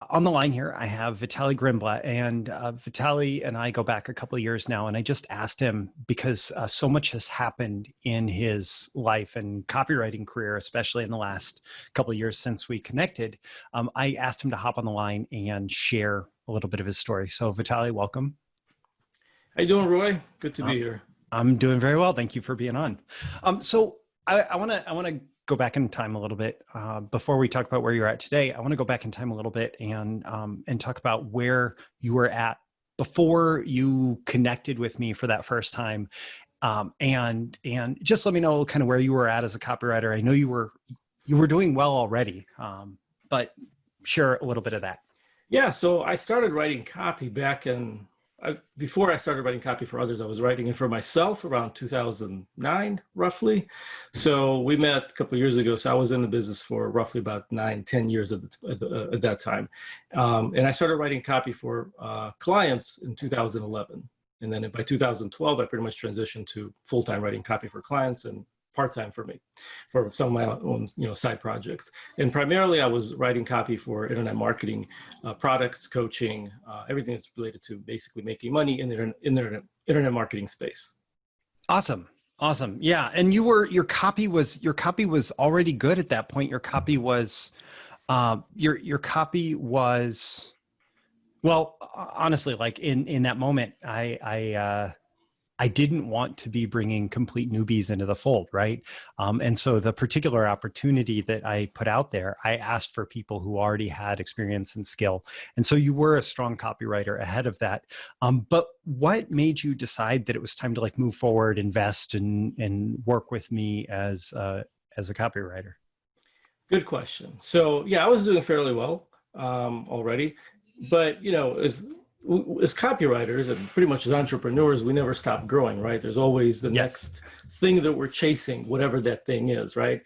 On the line here, I have Vitaly Grinblat, and Vitaly and I go back a couple of years now. And I just asked him because so much has happened in his life and copywriting career, especially in the last couple of years since we connected. I asked him to hop on the line and share a little bit of his story. So, Vitaly, welcome. How you doing, Roy? Good to Uh, be here. I'm doing very well. Thank you for being on. So I want to go back in time a little bit before we talk about where you're at today. I want to go back in time a little bit and talk about where you were at before you connected with me for that first time, and just let me know kind of where you were at as a copywriter. I know you were doing well already, but share a little bit of that. Yeah, so I started writing copy back before I started writing copy for others. I was writing it for myself around 2009, roughly. So we met a couple of years ago. So I was in the business for roughly about 9-10 years at that time. And I started writing copy for clients in 2011. And then by 2012, I pretty much transitioned to full-time writing copy for clients and part-time for me, for some of my own, side projects. And primarily I was writing copy for internet marketing, products, coaching, everything that's related to basically making money in the internet marketing space. Awesome. Yeah. And your copy was already good at that point. Your copy was, well, honestly, like in that moment, I didn't want to be bringing complete newbies into the fold, right? And so the particular opportunity that I put out there, I asked for people who already had experience and skill. And so you were a strong copywriter ahead of that. But what made you decide that it was time to like move forward, invest, and work with me as a copywriter? Good question. So yeah, I was doing fairly well already, but as copywriters and pretty much as entrepreneurs, we never stop growing, right? There's always the next thing that we're chasing, whatever that thing is, right?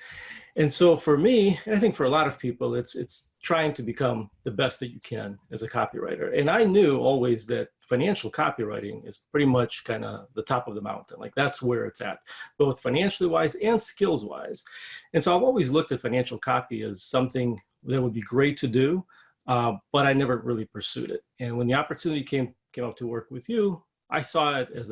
And so for me, and I think for a lot of people, it's trying to become the best that you can as a copywriter. And I knew always that financial copywriting is pretty much kind of the top of the mountain. Like that's where it's at, both financially wise and skills wise. And so I've always looked at financial copy as something that would be great to do. But I never really pursued it. And when the opportunity came up to work with you, I saw it as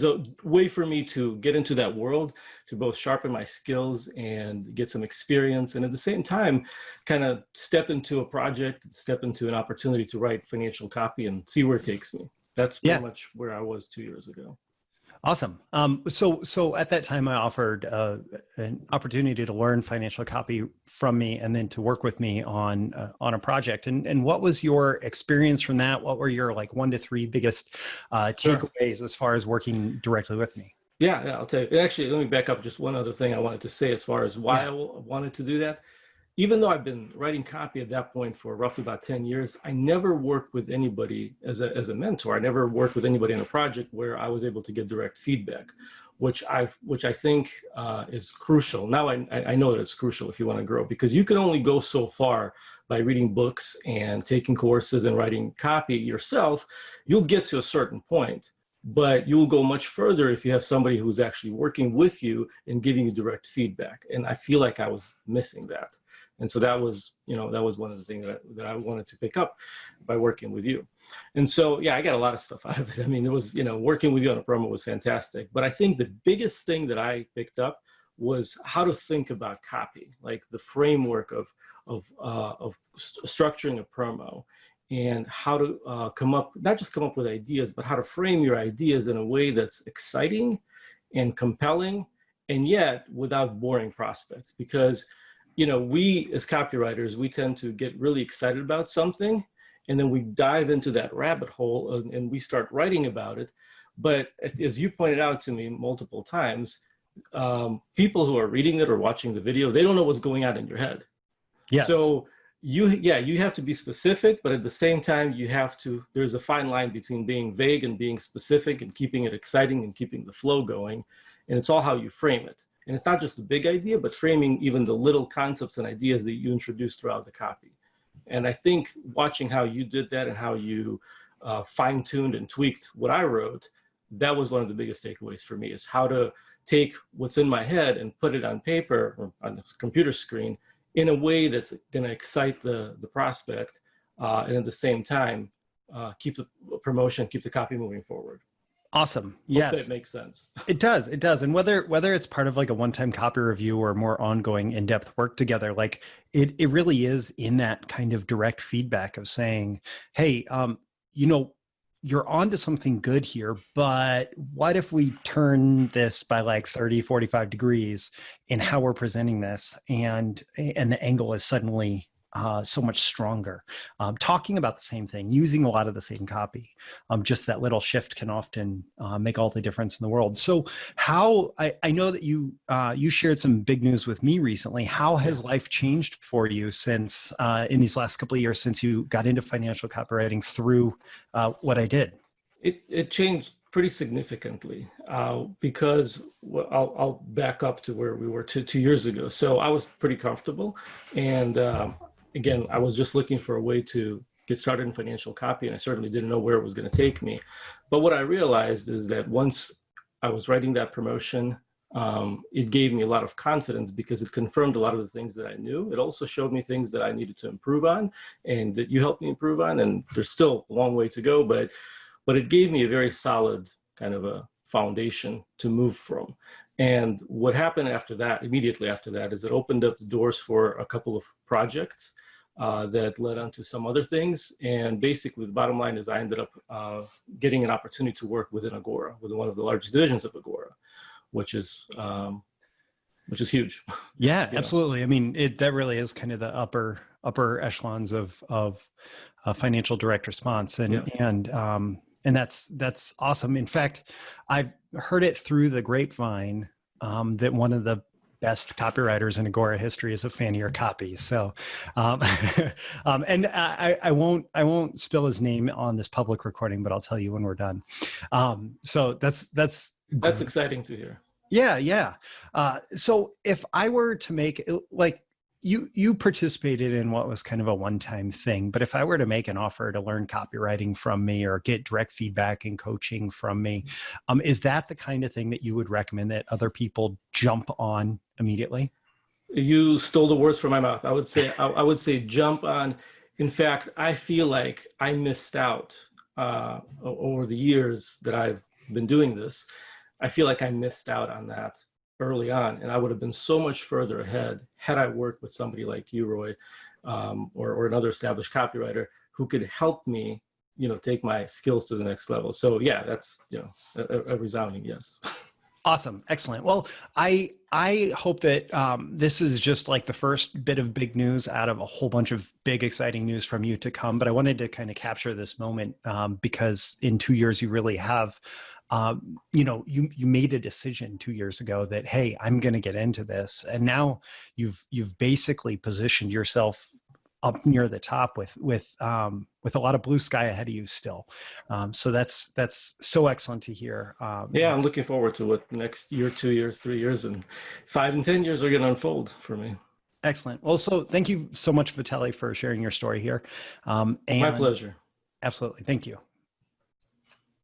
a way for me to get into that world, to both sharpen my skills and get some experience, and at the same time, kind of step into a project, step into an opportunity to write financial copy and see where it takes me. That's pretty much where I was 2 years ago. Awesome. So at that time, I offered an opportunity to learn financial copy from me, and then to work with me on a project. And what was your experience from that? What were your like 1 to 3 biggest takeaways as far as working directly with me? Yeah, I'll tell you. And actually, let me back up just one other thing I wanted to say as far as why I wanted to do that. Even though I've been writing copy at that point for roughly about 10 years, I never worked with anybody as a mentor. I never worked with anybody in a project where I was able to get direct feedback, which I think is crucial. Now I know that it's crucial if you want to grow, because you can only go so far by reading books and taking courses and writing copy yourself. You'll get to a certain point, but you'll go much further if you have somebody who's actually working with you and giving you direct feedback. And I feel like I was missing that. And so that was one of the things that I wanted to pick up by working with you. And so, yeah, I got a lot of stuff out of it. I mean, it was, working with you on a promo was fantastic. But I think the biggest thing that I picked up was how to think about copy, like the framework of structuring a promo, and how to not just come up with ideas, but how to frame your ideas in a way that's exciting and compelling, and yet without boring prospects. Because we as copywriters, we tend to get really excited about something, and then we dive into that rabbit hole and we start writing about it. But as you pointed out to me multiple times, people who are reading it or watching the video, they don't know what's going on in your head. Yes. So you have to be specific, but at the same time, there's a fine line between being vague and being specific, and keeping it exciting and keeping the flow going. And it's all how you frame it. And it's not just a big idea, but framing even the little concepts and ideas that you introduce throughout the copy. And I think watching how you did that and how you fine-tuned and tweaked what I wrote, that was one of the biggest takeaways for me, is how to take what's in my head and put it on paper or on the computer screen in a way that's going to excite the prospect, and at the same time keep the promotion, keep the copy moving forward. Awesome. Hope that Yes, makes sense. it does. It does. And whether it's part of like a one-time copy review or more ongoing in-depth work together, like it really is in that kind of direct feedback of saying, hey, you're onto something good here, but what if we turn this by like 30, 45 degrees in how we're presenting this, and the angle is suddenly so much stronger. Talking about the same thing, using a lot of the same copy, just that little shift can often make all the difference in the world. So how, I know that you shared some big news with me recently. How has life changed for you since in these last couple of years, since you got into financial copywriting through what I did? It changed pretty significantly because I'll back up to where we were 2 years ago. So I was pretty comfortable, and again, I was just looking for a way to get started in financial copy, and I certainly didn't know where it was going to take me. But what I realized is that once I was writing that promotion, it gave me a lot of confidence because it confirmed a lot of the things that I knew. It also showed me things that I needed to improve on and that you helped me improve on. And there's still a long way to go, but it gave me a very solid kind of a foundation to move from. And what happened after that, immediately after that, is it opened up the doors for a couple of projects that led on to some other things. And basically the bottom line is I ended up getting an opportunity to work within Agora, within one of the largest divisions of Agora, which is huge. Yeah, absolutely. I mean, that really is kind of the upper echelons of financial direct response, and that's awesome. In fact, I've heard it through the grapevine that one of the best copywriters in Agora history is a fan of your copy. So, and I won't spill his name on this public recording, but I'll tell you when we're done. So that's exciting to hear. Yeah. So if I were to make, like, you participated in what was kind of a one-time thing, but if I were to make an offer to learn copywriting from me or get direct feedback and coaching from me, is that the kind of thing that you would recommend that other people jump on immediately? You stole the words from my mouth. I would say jump on. In fact, I feel like I missed out over the years that I've been doing this. I feel like I missed out on that early on, and I would have been so much further ahead had I worked with somebody like you, Roy, or another established copywriter who could help me, take my skills to the next level. So yeah, that's, a resounding yes. Awesome. Excellent. Well, I hope that this is just like the first bit of big news out of a whole bunch of big, exciting news from you to come. But I wanted to kind of capture this moment because in 2 years, you really have, you made a decision 2 years ago that, hey, I'm going to get into this. And now you've basically positioned yourself up near the top with a lot of blue sky ahead of you still. So that's so excellent to hear. Yeah, I'm looking forward to what the next year, 2 years, 3 years, and 5 and 10 years are going to unfold for me. Excellent. Well, so thank you so much, Vitaly, for sharing your story here. My pleasure. Absolutely. Thank you.